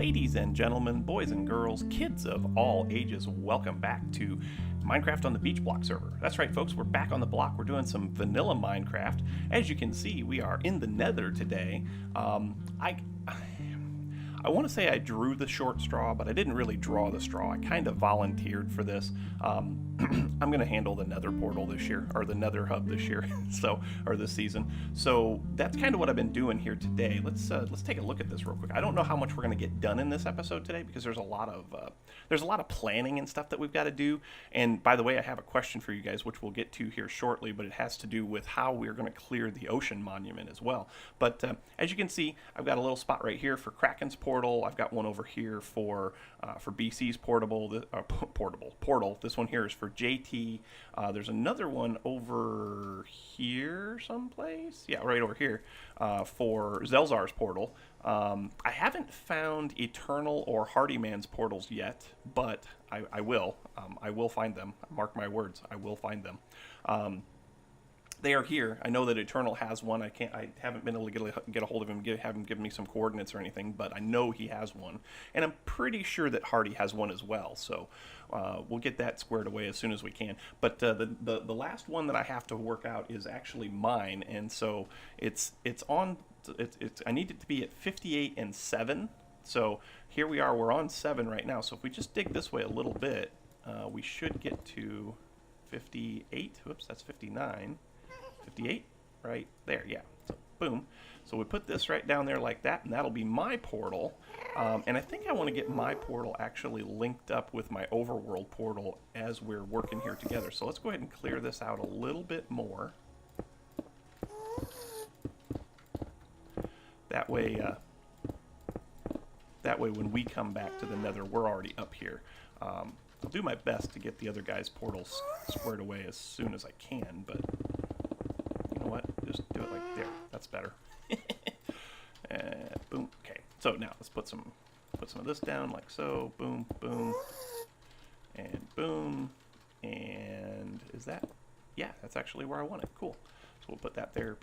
Ladies and gentlemen, boys and girls, kids of all ages, welcome back to Minecraft on the BeachBlock server. That's right, folks, we're back on the block. We're doing some vanilla Minecraft. As you can see, we are in the nether today. I want to say I drew the short straw, but I didn't really draw the straw. I kind of volunteered for this. I'm going to handle the nether portal this year, or the nether hub this year, or this season. So that's kind of what I've been doing here today. Let's take a look at this real quick. I don't know how much we're going to get done in this episode today because there's a lot of planning and stuff that we've got to do. And by the way, I have a question for you guys, which we'll get to here shortly, but it has to do with how we're going to clear the ocean monument as well. But as you can see, I've got a little spot right here for Kraken's portal. I've got one over here for BC's portal. This one here is for JT. There's another one over here someplace. Yeah, right over here for Zelzar's portal. I haven't found Eternal or Hardyman's portals yet, but I will. I will find them. Mark my words, I will find them. They are here. I know that Eternal has one. I haven't been able to get a hold of him, have him give me some coordinates or anything, but I know he has one. And I'm pretty sure that Hardy has one as well. So we'll get that squared away as soon as we can. But the last one that I have to work out is actually mine, and so I need it to be at 58 and 7. So here we are. We're on 7 right now. So if we just dig this way a little bit, we should get to 58. Whoops, that's 59. 58 right there, yeah. So boom. So we put this right down there like that, and that'll be my portal. And I think I want to get my portal actually linked up with my overworld portal as we're working here together. So let's go ahead and clear this out a little bit more. That way when we come back to the nether, we're already up here. I'll do my best to get the other guy's portals squared away as soon as I can, but you know what? Just do it like there. That's better. Boom. Okay. So now let's put some of this down like so. Boom, boom, and boom. And is that? Yeah, that's actually where I want it. Cool. So we'll put that there,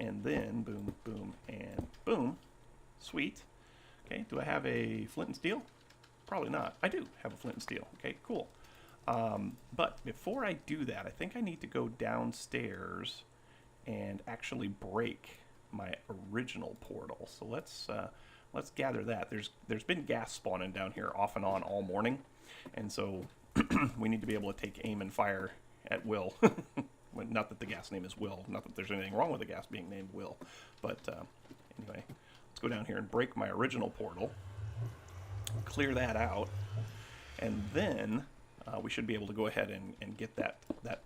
and then boom, boom, and boom. Sweet. Okay. Do I have a flint and steel? Probably not. I do have a flint and steel. Okay, cool. But before I do that, I think I need to go downstairs and actually break my original portal. So let's gather that. There's been gas spawning down here off and on all morning, and so we need to be able to take aim and fire at will. Not that the gas name is Will. Not that there's anything wrong with the gas being named Will. But anyway, let's go down here and break my original portal. Clear that out, and then we should be able to go ahead and get that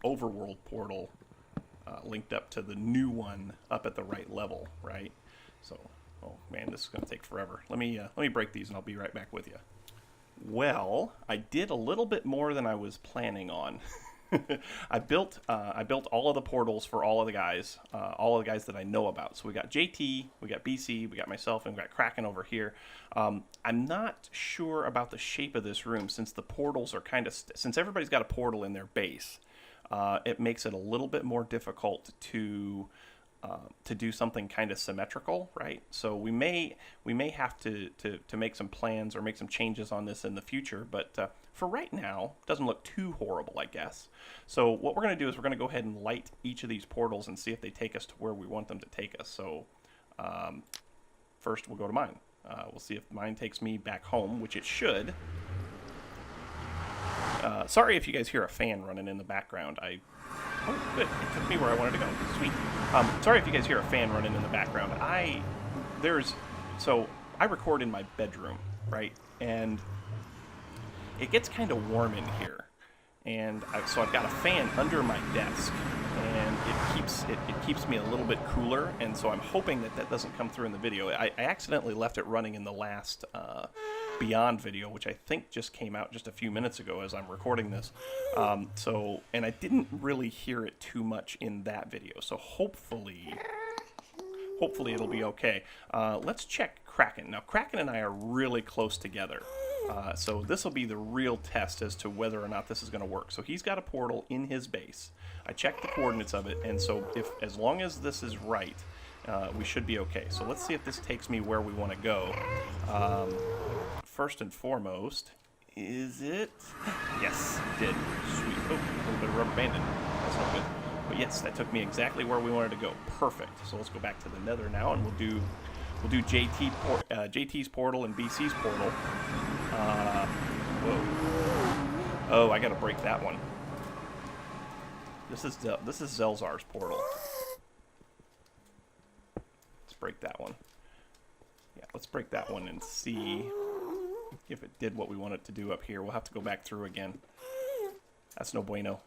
overworld portal linked up to the new one up at the right level, right? So, oh man, this is going to take forever. Let me break these, and I'll be right back with you. Well, I did a little bit more than I was planning on. I built all of the portals for all of the guys that I know about. So we got JT, we got BC, we got myself, and we got Kraken over here. I'm not sure about the shape of this room since the portals are since everybody's got a portal in their base. It makes it a little bit more difficult to do something kind of symmetrical, right? So we may have to make some plans or make some changes on this in the future, but for right now, it doesn't look too horrible, I guess. So what we're going to do is we're going to go ahead and light each of these portals and see if they take us to where we want them to take us. So first we'll go to mine. We'll see if mine takes me back home, which it should. Sorry if you guys hear a fan running in the background. Oh, good. It took me where I wanted to go. Sweet. Sorry if you guys hear a fan running in the background. So I record in my bedroom, right? And it gets kind of warm in here. And so I've got a fan under my desk, and it keeps me a little bit cooler. And so I'm hoping that doesn't come through in the video. I accidentally left it running in the last Beyond video, which I think just came out just a few minutes ago as I'm recording this. And I didn't really hear it too much in that video. So hopefully it'll be okay. Let's check Kraken. Now, Kraken and I are really close together. So this will be the real test as to whether or not this is going to work. So he's got a portal in his base. I checked the coordinates of it, and so as long as this is right, we should be okay. So let's see if this takes me where we want to go. first and foremost, is it? Yes, it did. Sweet. Oh, a little bit of rubber banding. That's not good. But yes, that took me exactly where we wanted to go. Perfect. So let's go back to the nether now, and we'll do JT's portal and BC's portal. Whoa. Oh, I gotta break that one. This is Zelzar's portal. Let's break that one. Yeah, let's break that one and see if it did what we want it to do up here. We'll have to go back through again. That's no bueno.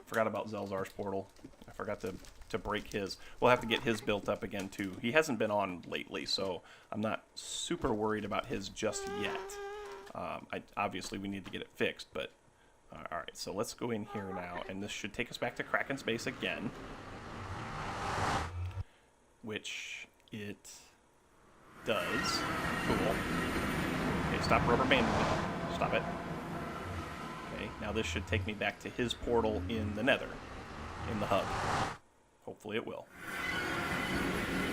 Forgot about Zelzar's portal. I forgot to break his. We'll have to get his built up again too. He hasn't been on lately, so I'm not super worried about his just yet. Obviously we need to get it fixed, but alright, so let's go in here now, and this should take us back to Kraken's base again. Which it does. Cool. Okay, stop rubber banding it. Stop it. Okay, now this should take me back to his portal in the nether, in the hub. Hopefully it will.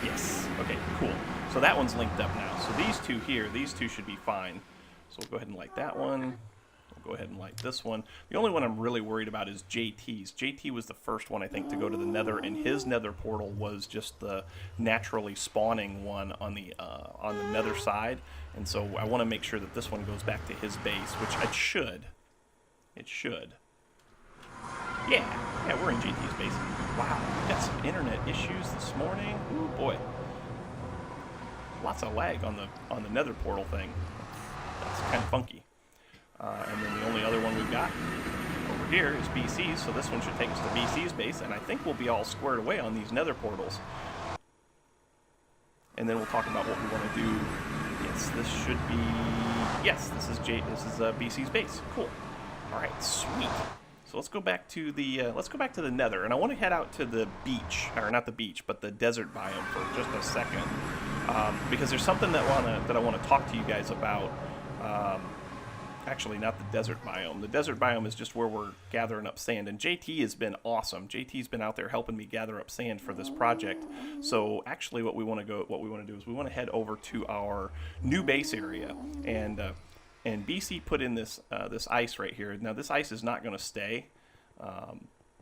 Yes. Okay, cool. So that one's linked up now. So these two here, these two should be fine. So we'll go ahead and light that one. We'll go ahead and light this one. The only one I'm really worried about is JT's. JT was the first one, I think, to go to the nether, and his nether portal was just the naturally spawning one on the nether side. And so I want to make sure that this one goes back to his base, which it should. It should. Yeah, we're in JT's base. Wow, we got some internet issues this morning. Ooh, boy. Lots of lag on the nether portal thing. That's kind of funky. And then the only other one we've got over here is BC's, so this one should take us to BC's base, and I think we'll be all squared away on these nether portals. And then we'll talk about what we want to do. Yes, this should be... Yes, this is BC's base. Cool. All right, sweet. So let's go back to the nether, and I want to head out to the beach, or not the beach, but the desert biome for just a second, because there's something that I want to talk to you guys about. Actually, not the desert biome. The desert biome is just where we're gathering up sand, and JT has been awesome. JT's been out there helping me gather up sand for this project. So actually, what we want to do is we want to head over to our new base area, and BC put in this ice right here. Now this ice is not going to stay,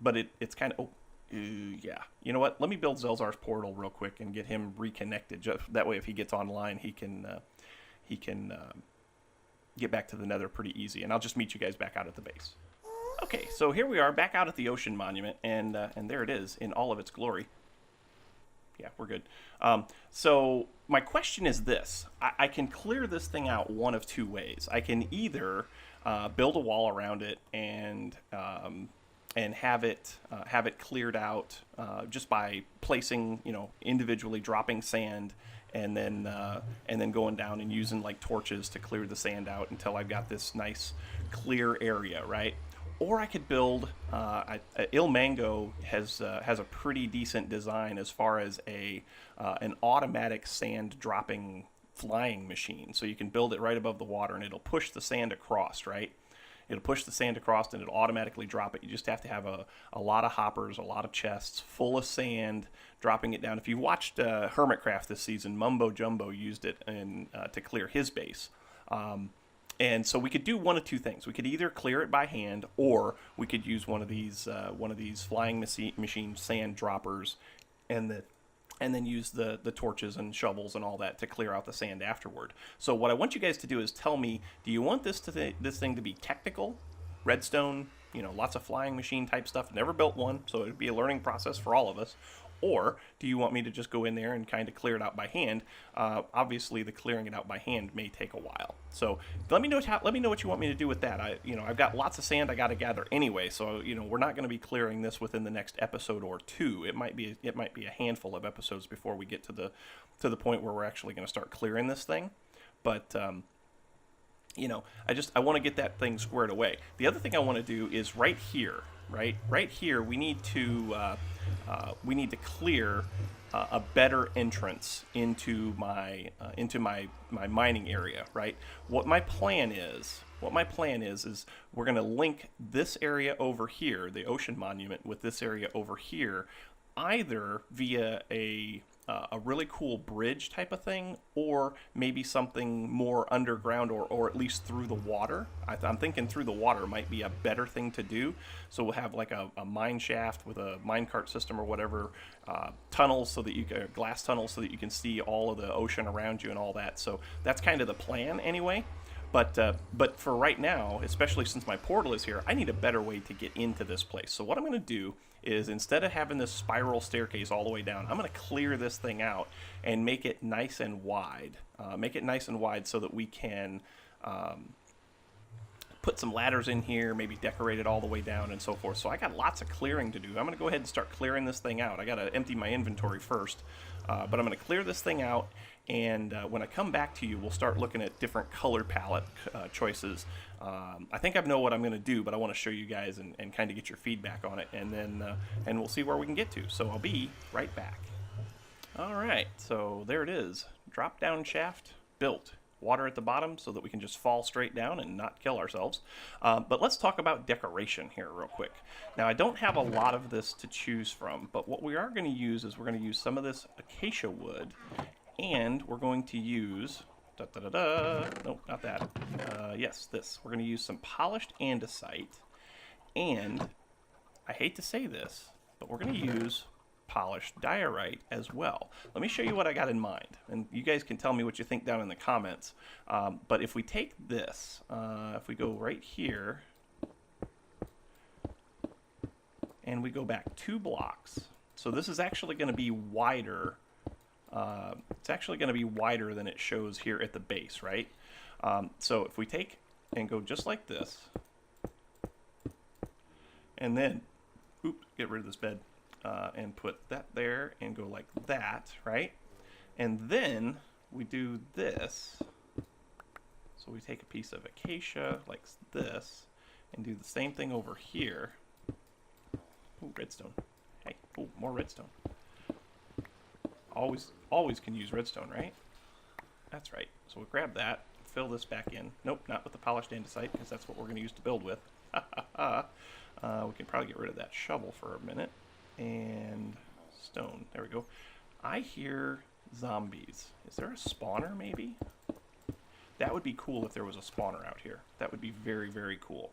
but it's kind of yeah. You know what? Let me build Zelzar's portal real quick and get him reconnected. Just that way, if he gets online, he can get back to the nether pretty easy, and I'll just meet you guys back out at the base. Okay, so here we are back out at the ocean monument, and there it is in all of its glory. Yeah, we're good. So my question is this. I can clear this thing out one of two ways. I can either build a wall around it and have it cleared out just by placing, individually dropping sand, and then going down and using like torches to clear the sand out until I've got this nice clear area, right? Or I could build. Il Mango has a pretty decent design as far as an automatic sand dropping flying machine. So you can build it right above the water, and it'll push the sand across, right? It'll push the sand across, and it'll automatically drop it. You just have to have a lot of hoppers, a lot of chests full of sand, dropping it down. If you watched Hermitcraft this season, Mumbo Jumbo used it to clear his base. And so we could do one of two things. We could either clear it by hand, or we could use one of these flying machine sand droppers, and then use the torches and shovels and all that to clear out the sand afterward. So what I want you guys to do is tell me, do you want this thing to be technical, redstone, lots of flying machine type stuff? Never built one, so it'd be a learning process for all of us. Or do you want me to just go in there and kind of clear it out by hand? Obviously, the clearing it out by hand may take a while. So let me know what you want me to do with that. I've got lots of sand I got to gather anyway. So we're not going to be clearing this within the next episode or two. It might be a handful of episodes before we get to the point where we're actually going to start clearing this thing. But I want to get that thing squared away. The other thing I want to do is right here. Right here, we need to clear a better entrance into my mining area. Right. What my plan is we're going to link this area over here, the ocean monument, with this area over here, either via a a really cool bridge type of thing, or maybe something more underground, or at least through the water. I'm thinking through the water might be a better thing to do. So we'll have like a mine shaft with a minecart system or whatever, tunnels so that you can, glass tunnels so that you can see all of the ocean around you and all that. So that's kind of the plan anyway. But for right now, especially since my portal is here, I need a better way to get into this place. So what I'm going to do is, instead of having this spiral staircase all the way down, I'm going to clear this thing out and make it nice and wide. Make it nice and wide so that we can put some ladders in here, maybe decorate it all the way down and so forth. So I got lots of clearing to do. I'm going to go ahead and start clearing this thing out. I got to empty my inventory first, but I'm going to clear this thing out. And when I come back to you, we'll start looking at different color palette choices. I think I know what I'm going to do, but I want to show you guys and kind of get your feedback on it, and then and we'll see where we can get to. So I'll be right back. All right, so there it is. Drop down shaft built. Water at the bottom so that we can just fall straight down and not kill ourselves. But let's talk about decoration here real quick. Now, I don't have a lot of this to choose from, but what we are going to use is we're going to use some of this acacia wood. And we're going to use, nope, not that. Yes, this. We're going to use some polished andesite. And I hate to say this, but we're going to use polished diorite as well. Let me show you what I got in mind. And you guys can tell me what you think down in the comments. But if we take this, if we go right here, and we go back 2 blocks. So this is actually going to be wider. It's actually going to be wider than it shows here at the base, right? So if we take and go just like this, and then, get rid of this bed, and put that there and go like that, right? And then we do this. So we take a piece of acacia like this and do the same thing over here. Ooh, redstone. Hey, ooh, more redstone. Always can use redstone, right? That's right. So we'll grab that, fill this back in. Nope, not with the polished andesite, because that's what we're going to use to build with. We can probably get rid of that shovel for a minute. And stone. There we go. I hear zombies. Is there a spawner, maybe? That would be cool if there was a spawner out here. That would be very, very cool.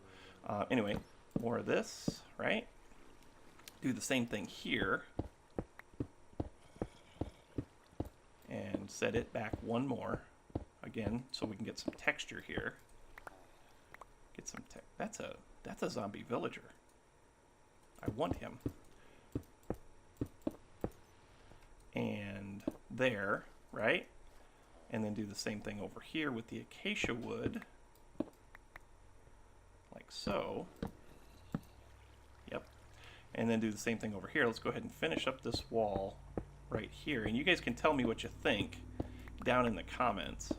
Anyway, more of this, right? Do the same thing here. And set it back one more, again, so we can get some texture here. Get some that's a zombie villager. I want him. And there, right? And then do the same thing over here with the acacia wood, like so. Yep. And then do the same thing over here. Let's go ahead and finish up this wall right here, and you guys can tell me what you think down in the comments.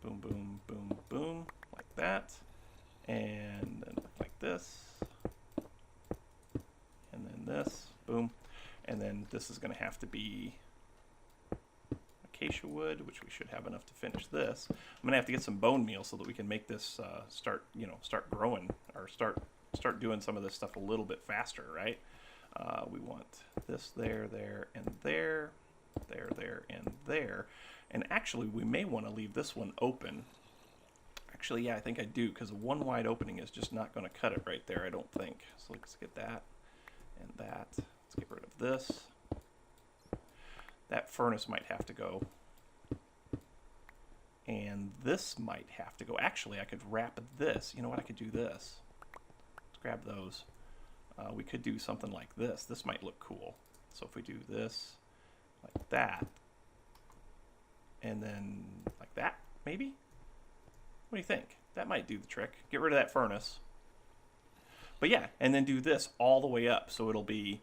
Boom, boom, boom, boom, like that, and then like this, and then this, boom, and then this is going to have to be acacia wood, which we should have enough to finish this. I'm going to have to get some bone meal so that we can make this start growing, or start doing some of this stuff a little bit faster, right? We want this there, and there, and there. And actually, we may want to leave this one open. Actually, yeah, I think I do, because one wide opening is just not going to cut it right there, I don't think. So let's get that and that. Let's get rid of this. That furnace might have to go. And this might have to go. Actually, I could wrap this. You know what? I could do this. Let's grab those. We could do something like this. This might look cool. So if we do this like that, and then like that, maybe? What do you think? That might do the trick. Get rid of that furnace. But yeah, and then do this all the way up. So it'll be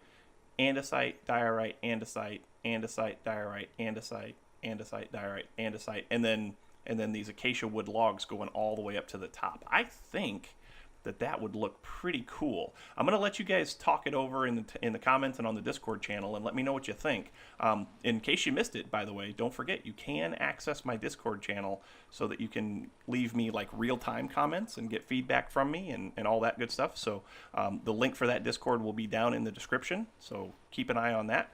andesite, diorite, andesite, andesite, diorite, andesite, andesite, diorite, andesite, and then these acacia wood logs going all the way up to the top. I think that would look pretty cool. I'm going to let you guys talk it over in the comments and on the Discord channel and let me know what you think. In case you missed it, by the way, don't forget you can access my Discord channel so that you can leave me like real-time comments and get feedback from me and all that good stuff. So the link for that Discord will be down in the description, so keep an eye on that.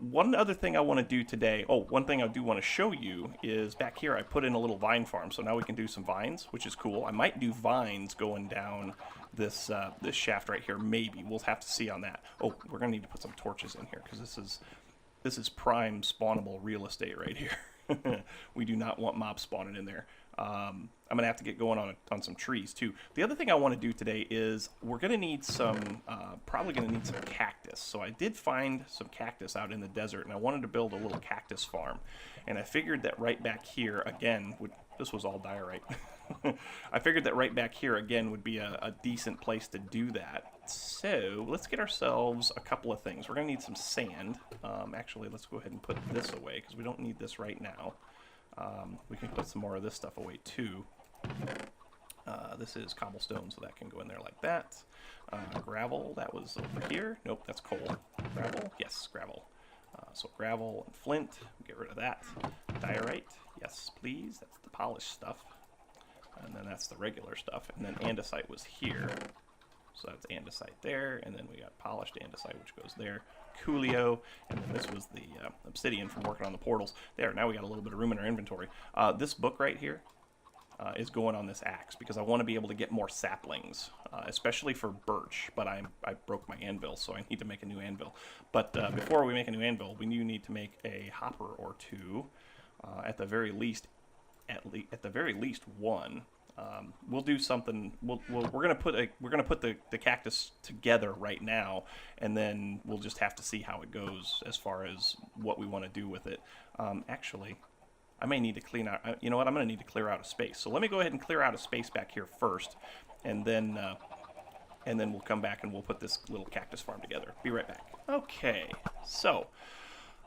One other thing I want to do today, one thing I do want to show you is back here I put in a little vine farm, so now we can do some vines, which is cool. I might do vines going down this this shaft right here, maybe. We'll have to see on that. Oh, we're going to need to put some torches in here because this is prime spawnable real estate right here. We do not want mobs spawning in there. I'm going to have to get going on some trees too. The other thing I want to do today is we're going to need some, probably going to need some cactus. So I did find some cactus out in the desert and I wanted to build a little cactus farm. And I figured that right back here again, this was all diorite. I figured that right back here again would be a decent place to do that. So let's get ourselves a couple of things. We're going to need some sand. Actually, let's go ahead and put this away because we don't need this right now. We can put some more of this stuff away too. This is cobblestone, so that can go in there like that. Gravel, that was over here. Nope, that's coal. Gravel, yes, gravel. So gravel and flint, get rid of that. Diorite, yes, please. That's the polished stuff. And then that's the regular stuff. And then andesite was here. So that's andesite there, and then we got polished andesite, which goes there. Coolio, and then this was the obsidian from working on the portals. There, now we got a little bit of room in our inventory. This book right here is going on this axe because I want to be able to get more saplings, especially for birch. But I broke my anvil, so I need to make a new anvil. But before we make a new anvil, we do need to make a hopper or two, at the very least one. We'll do something. We're gonna put the cactus together right now, and then we'll just have to see how it goes as far as what we want to do with it. Actually, I may need to clean out. You know what? I'm gonna need to clear out a space. So let me go ahead and clear out a space back here first, and then we'll come back and we'll put this little cactus farm together. Be right back. Okay, so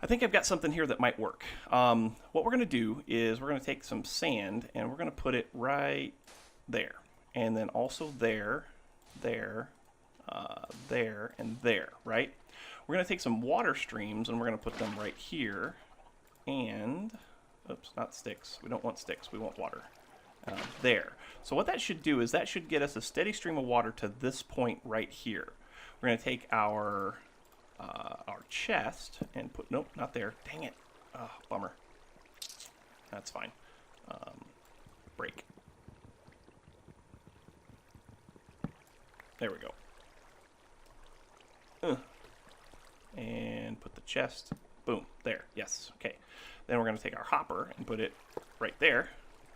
I think I've got something here that might work. What we're going to do is we're going to take some sand and we're going to put it right there. And then also there, there, there, and there, right? We're going to take some water streams and we're going to put them right here. And, oops, not sticks. We don't want sticks. We want water. There. So what that should do is that should get us a steady stream of water to this point right here. We're going to take our chest and put, nope, not there. Dang it. Oh, bummer. That's fine. Break. There we go. And put the chest. Boom. There. Yes. Okay. Then we're going to take our hopper and put it right there.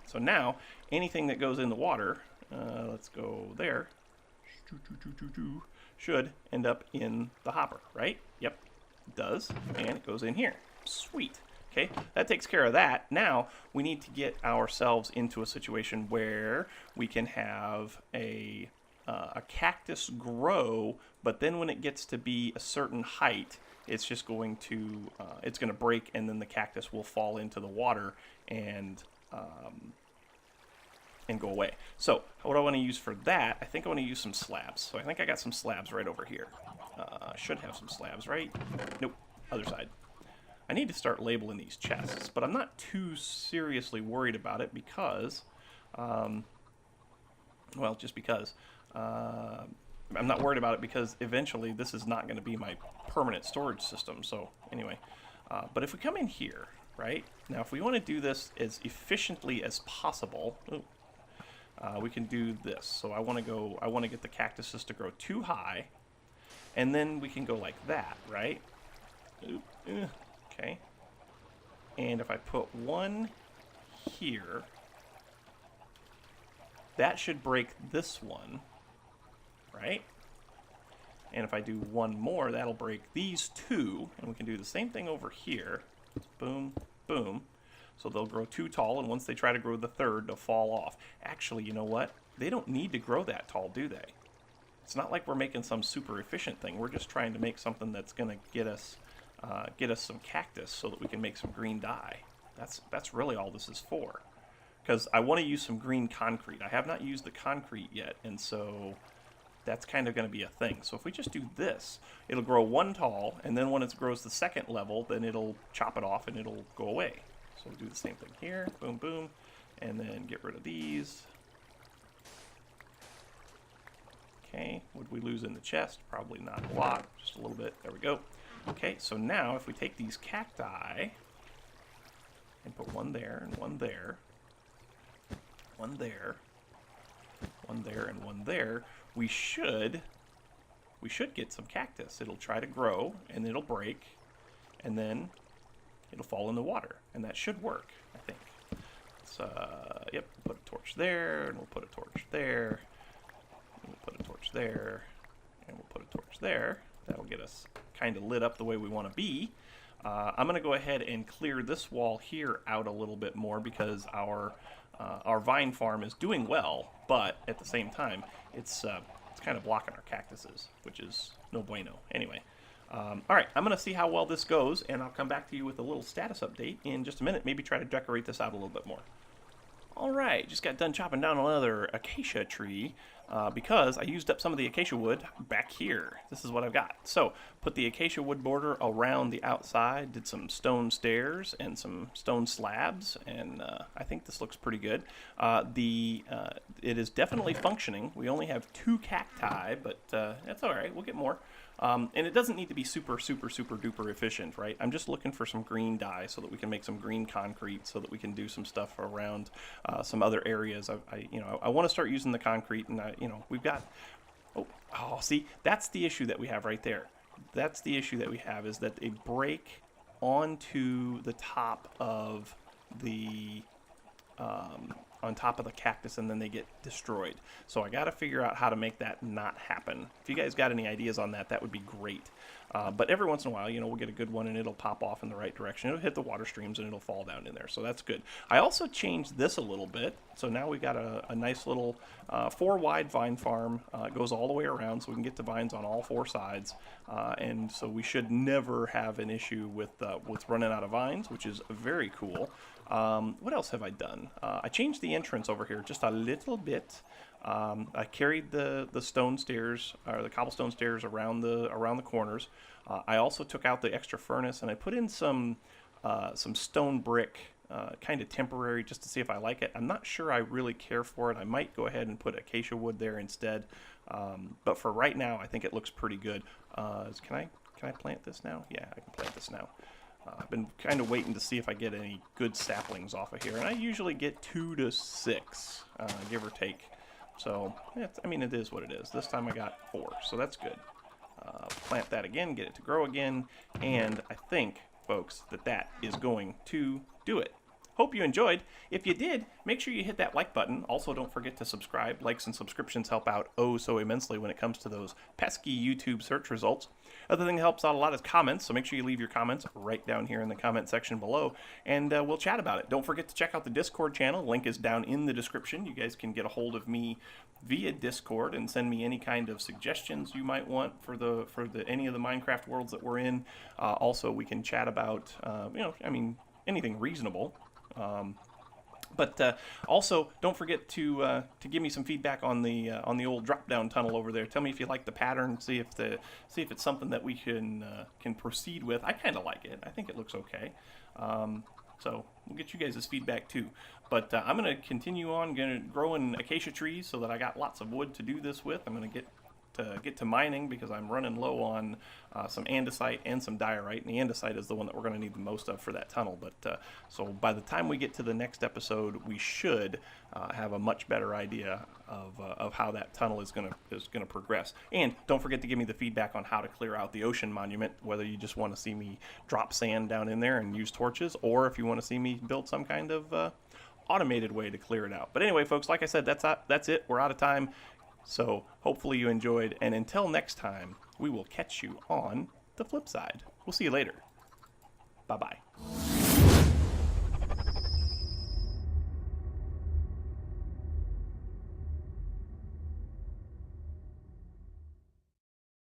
So now, anything that goes in the water, let's go there, should end up in the hopper, right? Yep, it does. And it goes in here. Sweet. Okay, that takes care of that. Now, we need to get ourselves into a situation where we can have a cactus grow, but then when it gets to be a certain height, it's just going to, it's going to break, and then the cactus will fall into the water and go away. So what do I want to use for that? I think I want to use some slabs. So I think I got some slabs right over here. I should have some slabs, right? Nope, other side. I need to start labeling these chests, but I'm not too seriously worried about it because, well, just because. I'm not worried about it because eventually this is not going to be my permanent storage system. So anyway, but if we come in here, right? Now, if we want to do this as efficiently as possible, we can do this. So I want to get the cactuses to grow too high, and then we can go like that, right? Okay. And if I put one here, that should break this one, right? And if I do one more, that'll break these two, and we can do the same thing over here. Boom, boom. So they'll grow too tall, and once they try to grow the third, they'll fall off. Actually, you know what? They don't need to grow that tall, do they? It's not like we're making some super efficient thing. We're just trying to make something that's going to get us some cactus so that we can make some green dye. That's really all this is for. because I want to use some green concrete. I have not used the concrete yet, and so that's kind of going to be a thing. So if we just do this, it'll grow one tall, and then when it grows the second level, then it'll chop it off and it'll go away. So we'll do the same thing here, boom, boom, and then get rid of these. Okay, would we lose in the chest? Probably not a lot, just a little bit. There we go. Okay, so now if we take these cacti and put one there and one there, one there, one there, and one there, we should get some cactus. It'll try to grow, and it'll break, and then it'll fall in the water, and that should work, I think. So, yep, put a torch there, and we'll put a torch there, and we'll put a torch there, and we'll put a torch there. That'll get us kind of lit up the way we want to be. I'm going to go ahead and clear this wall here out a little bit more because our vine farm is doing well, but at the same time, it's kind of blocking our cactuses, which is no bueno. Anyway, all right, I'm going to see how well this goes, and I'll come back to you with a little status update in just a minute. Maybe try to decorate this out a little bit more. All right, just got done chopping down another acacia tree because I used up some of the acacia wood back here. This is what I've got. So, put the acacia wood border around the outside, did some stone stairs and some stone slabs, and I think this looks pretty good. It is definitely functioning. We only have 2 cacti, but that's all right. We'll get more. And it doesn't need to be super duper efficient, right? I'm just looking for some green dye so that we can make some green concrete so that we can do some stuff around some other areas. I want to start using the concrete, and we've got, see, that's the issue that we have right there. That's the issue that we have, is that they break onto the top of the on top of the cactus, and then they get destroyed. So I got to figure out how to make that not happen. If you guys got any ideas on that, that would be great. But every once in a while, we'll get a good one, and it'll pop off in the right direction. It'll hit the water streams, and it'll fall down in there. So that's good. I also changed this a little bit. So now we've got a nice little 4-wide vine farm. It goes all the way around, so we can get the vines on all 4 sides. And so we should never have an issue with running out of vines, which is very cool. What else have I done? I changed the entrance over here just a little bit. I carried the stone stairs, or the cobblestone stairs, around the corners. I also took out the extra furnace, and I put in some stone brick, kind of temporary, just to see if I like it. I'm not sure I really care for it. I might go ahead and put acacia wood there instead. But for right now, I think it looks pretty good. Can I plant this now? Yeah, I can plant this now. I've been kind of waiting to see if I get any good saplings off of here, and I usually get 2 to 6, give or take. So, it is what it is. This time I got 4, so that's good. Plant that again, get it to grow again, and I think, folks, that is going to do it. Hope you enjoyed. If you did, make sure you hit that like button. Also, don't forget to subscribe. Likes and subscriptions help out so immensely when it comes to those pesky YouTube search results. Other thing that helps out a lot is comments, so make sure you leave your comments right down here in the comment section below, and we'll chat about it. Don't forget to check out the Discord channel. Link is down in the description. You guys can get a hold of me via Discord and send me any kind of suggestions you might want for any of the Minecraft worlds that we're in. Also, we can chat about anything reasonable. But also, don't forget to give me some feedback on the old drop-down tunnel over there. Tell me if you like the pattern. See if it's something that we can proceed with. I kind of like it. I think it looks okay. So we'll get you guys' feedback too. But I'm going to continue on growing acacia trees so that I got lots of wood to do this with. I'm going to get to mining because I'm running low on some andesite and some diorite, and the andesite is the one that we're going to need the most of for that tunnel. But so by the time we get to the next episode, we should have a much better idea of how that tunnel is going to progress. And don't forget to give me the feedback on how to clear out the ocean monument, whether you just want to see me drop sand down in there and use torches, or if you want to see me build some kind of automated way to clear it out. But anyway, folks, like I said, that's it. We're out of time. So hopefully you enjoyed, and until next time, we will catch you on the flip side. We'll see you later. Bye-bye.